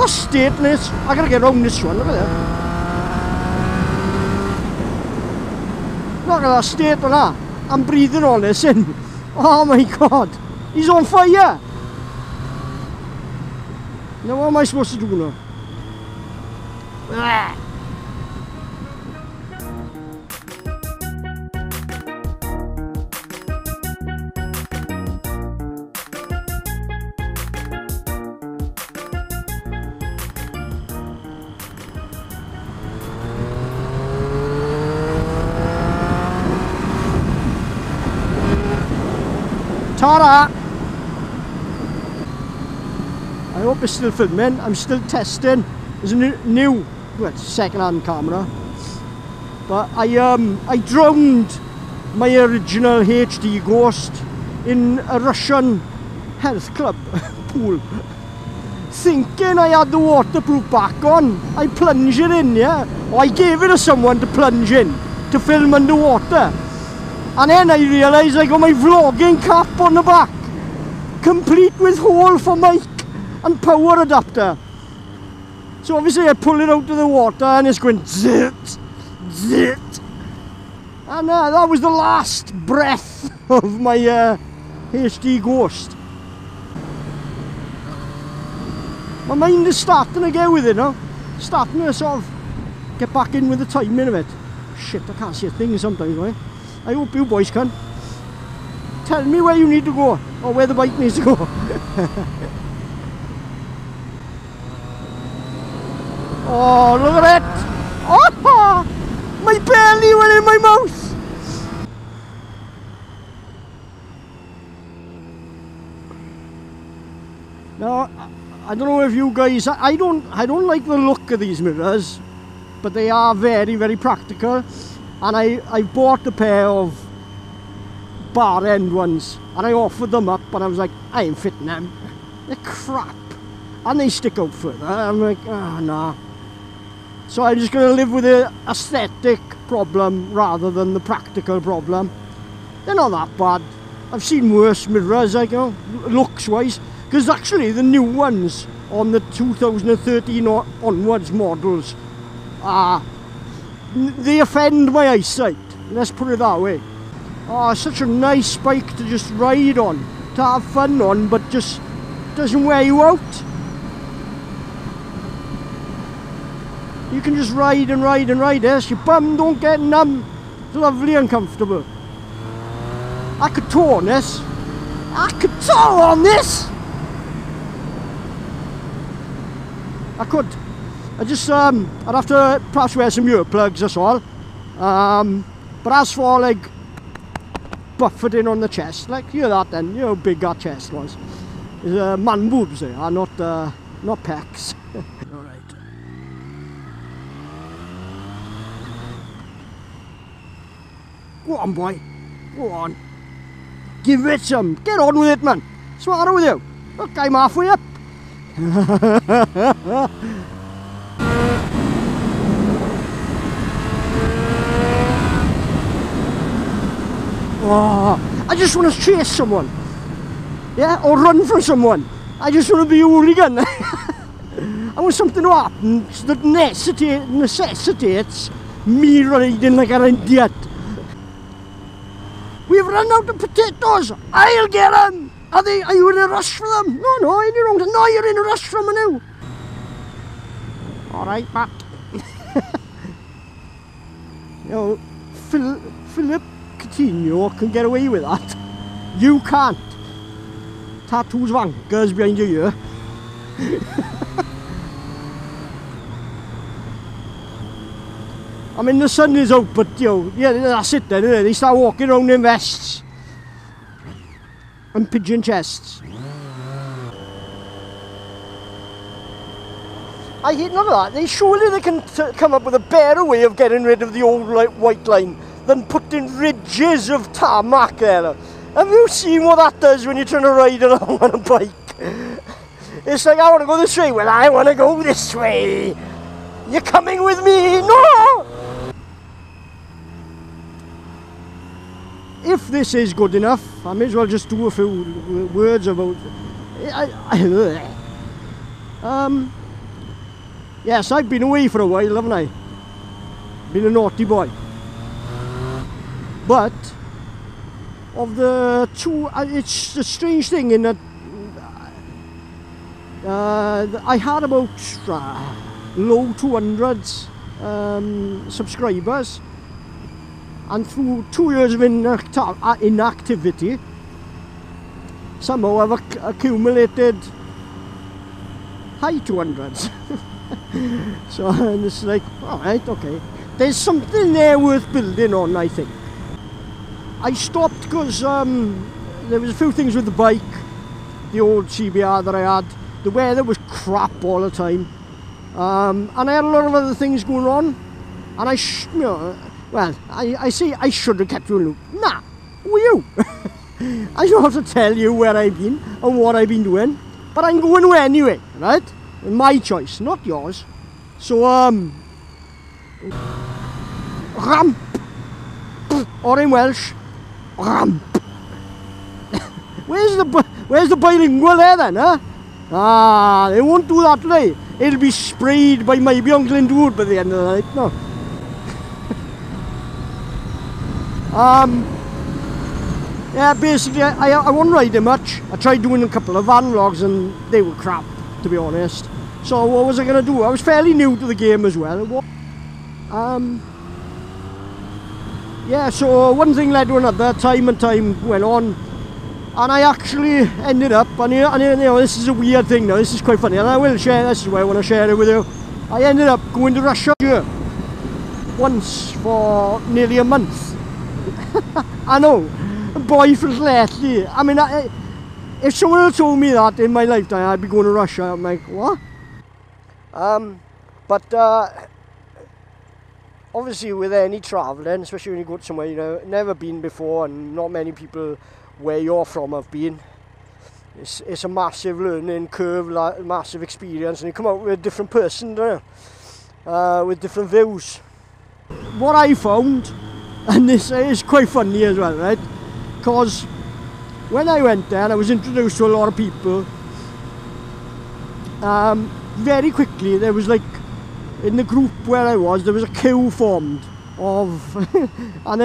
of stateless. I gotta get around this one, look at that. Look at that state on that. I'm breathing all this in. Oh my god. He's on fire. Now what am I supposed to do now? Ah. Ta-da! I hope it's still filming. I'm still testing. There's a new well, second-hand camera. But I drowned my original HD Ghost in a Russian health club pool. Thinking I had the waterproof back on. I plunged it in, yeah? Or I gave it to someone to plunge in to film underwater. And then I realised I got my vlogging cap on the back, complete with hole for mic and power adapter. So obviously I pull it out of the water and it's going zit, zit. And that was the last breath of my HD Ghost. My mind is starting to get with it now. Starting to sort of get back in with the timing of it. Shit, I can't see a thing sometimes, right? I hope you boys can. Tell me where you need to go, or where the bike needs to go. Oh, look at that! Oh, my belly went in my mouth! Now, I don't know if you guys... I don't like the look of these mirrors, but they are very, very practical. And I bought a pair of bar end ones and I offered them up and I was like, I ain't fitting them. They're crap. And they stick out further. I'm like, oh nah. So I'm just going to live with the aesthetic problem rather than the practical problem. They're not that bad. I've seen worse mirrors, like, you know, looks wise. Because actually the new ones on the 2013 onwards models are... they offend my eyesight, let's put it that way. Oh, such a nice bike to just ride on, to have fun on, but just doesn't wear you out. You can just ride and ride and ride this, your bum don't get numb. It's lovely and comfortable. I could tow on this. I could tow on this! I could. I just, I'd have to perhaps wear some earplugs, that's all. But as for, like, buffeting on the chest, like, hear that then, you know how big that chest was. It's man boobs they are, not pecs. Alright. Go on, boy. Go on. Give it some. Get on with it, man. What's the matter with you? Look, I'm halfway up. Oh, I just want to chase someone, yeah, or run from someone. I just want to be a hooligan. I want something to happen that necessitates me riding like an idiot. We've run out of potatoes. I'll get them. Are you in a rush for them? No, you're in a rush for them now. All right, Pat. You know, Philip Coutinho can get away with that. You can't. Tattoos wankers behind your ear. I mean, the sun is out, but you know, yeah, that's it then, isn't it? They start walking around in vests and pigeon chests. I hate none of that. Surely they can come up with a better way of getting rid of the old white line than putting ridges of tarmac there. Have you seen what that does when you're trying to ride along on a bike? It's like, I want to go this way. Well, I want to go this way. You're coming with me? No! If this is good enough, I may as well just do a few words about... Yes, I've been away for a while, haven't I? Been a naughty boy. But of the two, it's a strange thing in that I had about low 200s subscribers, and through 2 years of inactivity, somehow I've accumulated high 200s. So and it's like, alright, okay. There's something there worth building on, I think. I stopped because there was a few things with the bike, the old CBR that I had. The weather was crap all the time, and I had a lot of other things going on. And I say I should have kept you in loop. Nah, who are you? I don't have to tell you where I've been and what I've been doing, but I'm going away anyway, right? My choice, not yours. So ramp, or in Welsh, ramp. Where's the bilingual there then, huh? Ah, they won't do that today. It'll be sprayed by maybe Uncle Glyndŵr by the end of the night, no. Yeah, basically, I wasn't riding much. I tried doing a couple of van vlogs and they were crap, to be honest. So what was I going to do? I was fairly new to the game as well. Yeah, so one thing led to another, time and time went on. And I actually ended up, and you know, this is a weird thing now, this is quite funny, and I will share, this is why I want to share it with you. I ended up going to Russia once for nearly a month. I know, boy for lately. I mean, if someone had told me that in my lifetime I'd be going to Russia, I'm like, what? But obviously with any travelling, especially when you go to somewhere you've never been before and not many people where you're from have been, it's a massive learning curve, massive experience, and you come out with a different person, don't you? With different views. What I found, and this is quite funny as well, right? Because when I went there and I was introduced to a lot of people, very quickly there was like, in the group where I was, there was a queue formed of, and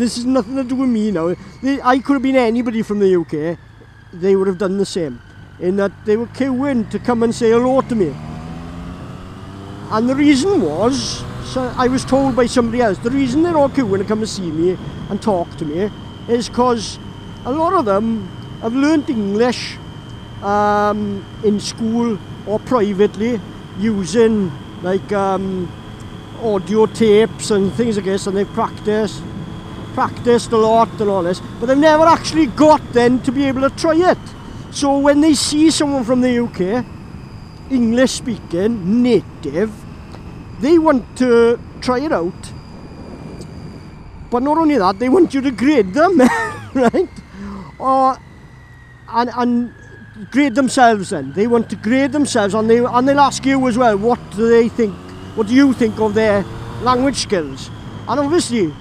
this is nothing to do with me now, I could have been anybody from the UK, they would have done the same, in that they were queuing to come and say hello to me. And the reason was, so I was told by somebody else, the reason they're all queuing to come and see me and talk to me is because a lot of them have learnt English in school or privately using like audio tapes and things like this, and they've practiced a lot and all this, but they've never actually got then to be able to try it. So when they see someone from the UK, English speaking, native, they want to try it out. But not only that, they want you to grade them, right? And grade themselves then. They want to grade themselves, and they'll ask you as well, what do they think? What do you think of their language skills? And obviously,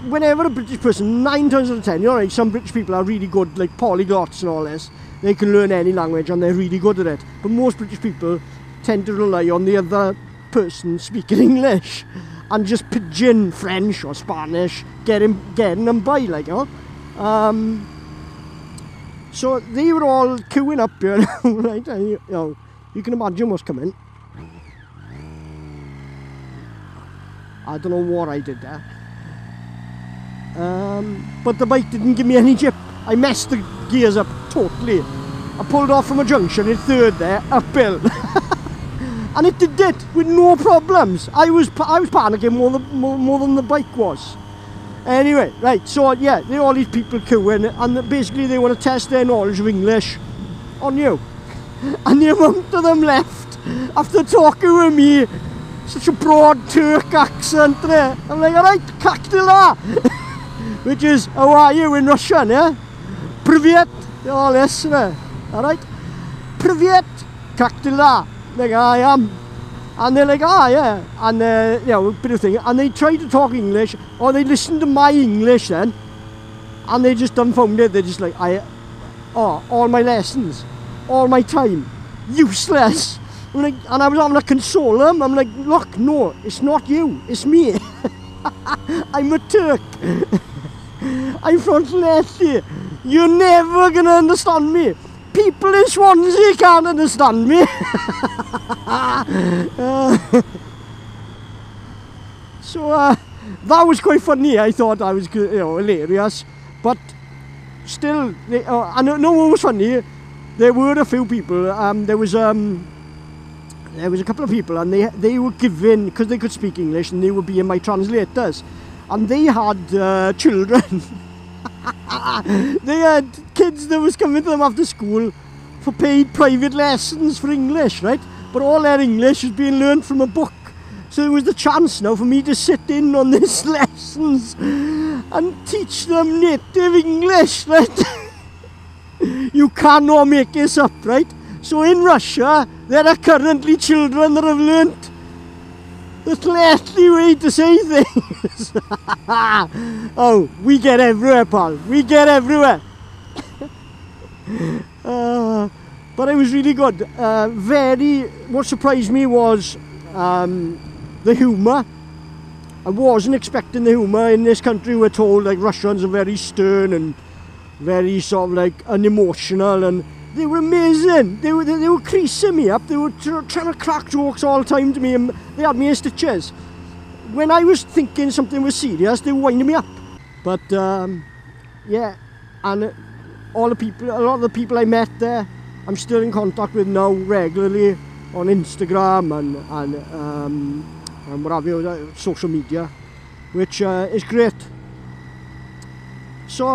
whenever a British person, 9 times out of 10, you know, like some British people are really good, like polyglots and all this. They can learn any language and they're really good at it. But most British people tend to rely on the other person speaking English and just pidgin French or Spanish, getting them by, like, you know. So they were all queuing up here, right? And you know, you can imagine what's coming. I don't know what I did there. But the bike didn't give me any jip. I messed the gears up totally. I pulled off from a junction in third there, uphill. And it did it with no problems. I was panicking more than the bike was. Anyway, right, so yeah, there are all these people queuing, and basically they want to test their knowledge of English on you. And the amount of them left after talking with me, such a broad Turk accent there. I'm like, alright, kaktila, which is, how are you in Russian, yeah? Privyet, all this, alright? Privyet, kaktila, like I am. And they're like, ah, yeah, and you know, a bit of thing, and they try to talk English, or they listen to my English then, and they just dumbfounded. They're just like, all my lessons, all my time, useless. I'm like, and I was having to console them. I'm like, look, no, it's not you, it's me. I'm a Turk. I'm from Llanelli. You're never gonna understand me. People in Swansea can't understand me. So that was quite funny. I thought I was, hilarious, but still, I know what was funny. There were a few people. There was a couple of people, and they were given, because they could speak English, and they were being my translators, and they had children. They had kids that was coming to them after school for paid private lessons for English, right? But all their English was being learned from a book. So there was the chance now for me to sit in on these lessons and teach them native English, right? You cannot make this up, right? So in Russia, there are currently children that have learnt the Llanelli way to say things. Oh, we get everywhere, pal. We get everywhere. But it was really good. What surprised me was the humour. I wasn't expecting the humour. In this country, we're told like Russians are very stern and very sort of like unemotional, and they were amazing. They were creasing me up. They were trying to crack jokes all the time to me, and they had me in stitches. When I was thinking something was serious, they were winding me up. But yeah, and a lot of the people I met there, I'm still in contact with now regularly on Instagram and what have you, social media, which is great. So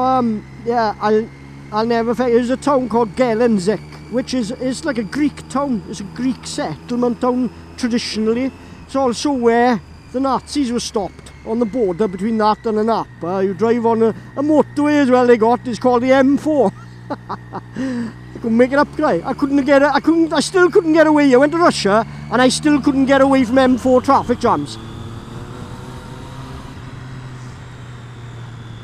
yeah, I'll never forget. There's a town called Gelendzhik, which is like a Greek town. It's a Greek settlement town traditionally. It's also where the Nazis were stopped, on the border between that and Napa. You drive on a motorway as well. They got, it's called the M4. I couldn't make it up, guy. I still couldn't get away. I went to Russia and I still couldn't get away from M4 traffic jams.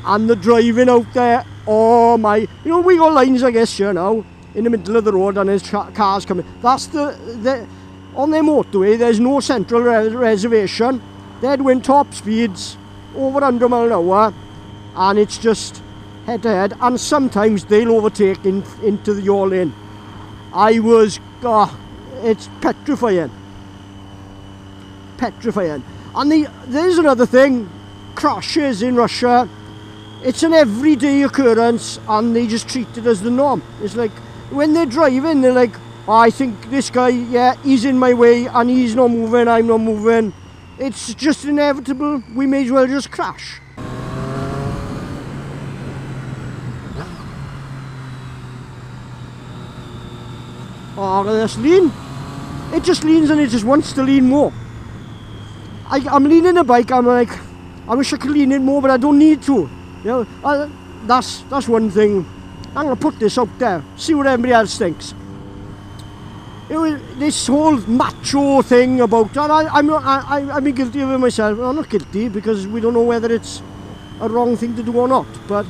And the driving out there, oh my, we got lines I guess here now, in the middle of the road, and there's cars coming. That's on their motorway, there's no central reservation. They're doing top speeds, over 100 miles an hour, and it's just head to head, and sometimes they'll overtake into your lane. It's petrifying. Petrifying. And there's another thing, crashes in Russia. It's an everyday occurrence, and they just treat it as the norm. It's like, when they're driving, they're like, oh, I think this guy, yeah, he's in my way, and he's not moving, I'm not moving. It's just inevitable, we may as well just crash. Oh, this lean. It just leans and it just wants to lean more. I'm leaning the bike, I'm like, I wish I could lean it more, but I don't need to. That's one thing. I'm going to put this out there, see what everybody else thinks. This whole macho thing about, and I'm guilty of it myself. I'm not guilty because we don't know whether it's a wrong thing to do or not. But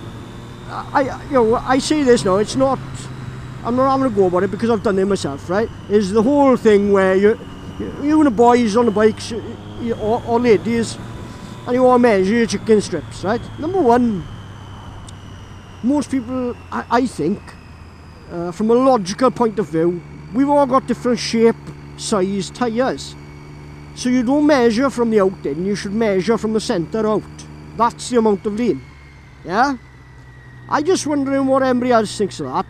I say this now. It's not. I'm not having to go about it because I've done it myself. Right? Is the whole thing where you and the boys on the bikes or ladies, and you want to measure your chicken strips. Right? Number one, most people, I think, from a logical point of view, we've all got different shape, size tyres. So you don't measure from the out in, you should measure from the centre out. That's the amount of lean. Yeah? I'm just wondering what everybody else thinks of that,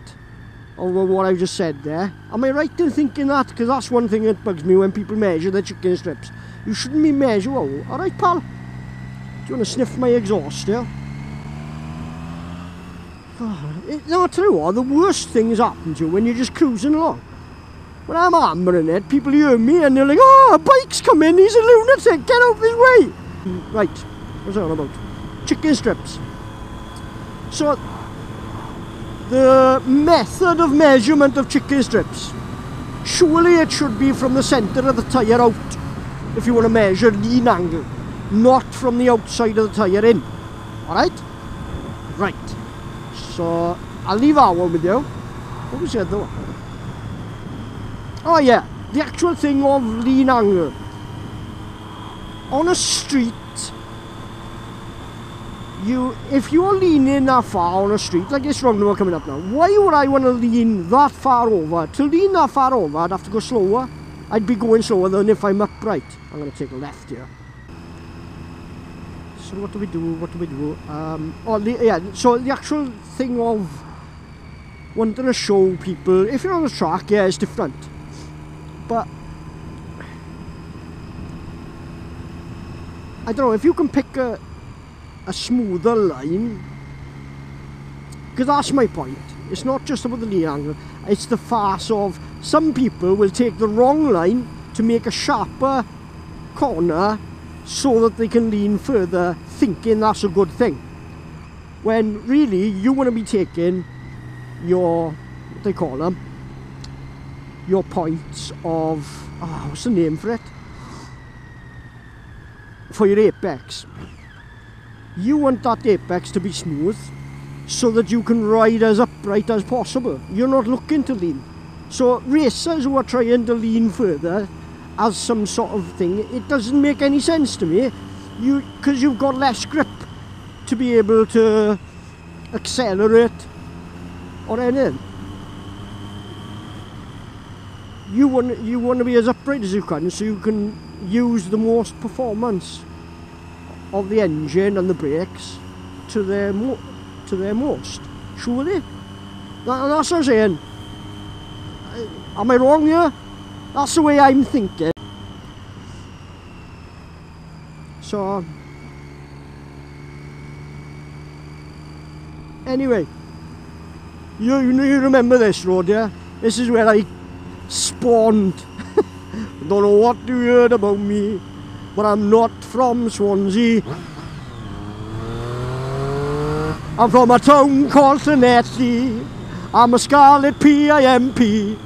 over what I've just said there. Am I right in thinking that? Because that's one thing that bugs me when people measure their chicken strips. You shouldn't be measuring. Oh, alright, pal. Do you want to sniff my exhaust here? No, I tell you what, the worst things happen to you when you're just cruising along. When I'm hammering it, people hear me and they're like, oh, a bike's coming, he's a lunatic, get out of his way. Right, what's that all about? Chicken strips. So, the method of measurement of chicken strips, surely it should be from the centre of the tyre out, if you want to measure lean angle, not from the outside of the tyre in. Alright? Right. So, I'll leave that one with you. What was the other one? Oh yeah, the actual thing of lean angle. On a street, if you're leaning that far on a street, like this roundabout coming up now, why would I want to lean that far over? To lean that far over, I'd have to go slower. I'd be going slower than if I'm upright. I'm going to take a left here. So what do we do? So the actual thing of wanting to show people, if you're on the track, yeah, it's different. But I don't know, if you can pick a smoother line, because that's my point. It's not just about the lean angle, it's the farce of some people will take the wrong line to make a sharper corner so that they can lean further, thinking that's a good thing. When really you want to be taking your, what they call them, your points of, what's the name for it? For your apex. You want that apex to be smooth so that you can ride as upright as possible. You're not looking to lean. So racers who are trying to lean further as some sort of thing, it doesn't make any sense to me. Because you've got less grip to be able to accelerate or anything. You want to be as upright as you can, so you can use the most performance of the engine and the brakes to their most. Surely, that's what I'm saying. Am I wrong here? That's the way I'm thinking. So anyway, you remember this road, yeah? This is where I spawned. Don't know what you heard about me, but I'm not from Swansea. I'm from a town called Llanelli. I'm a Scarlet PIMP.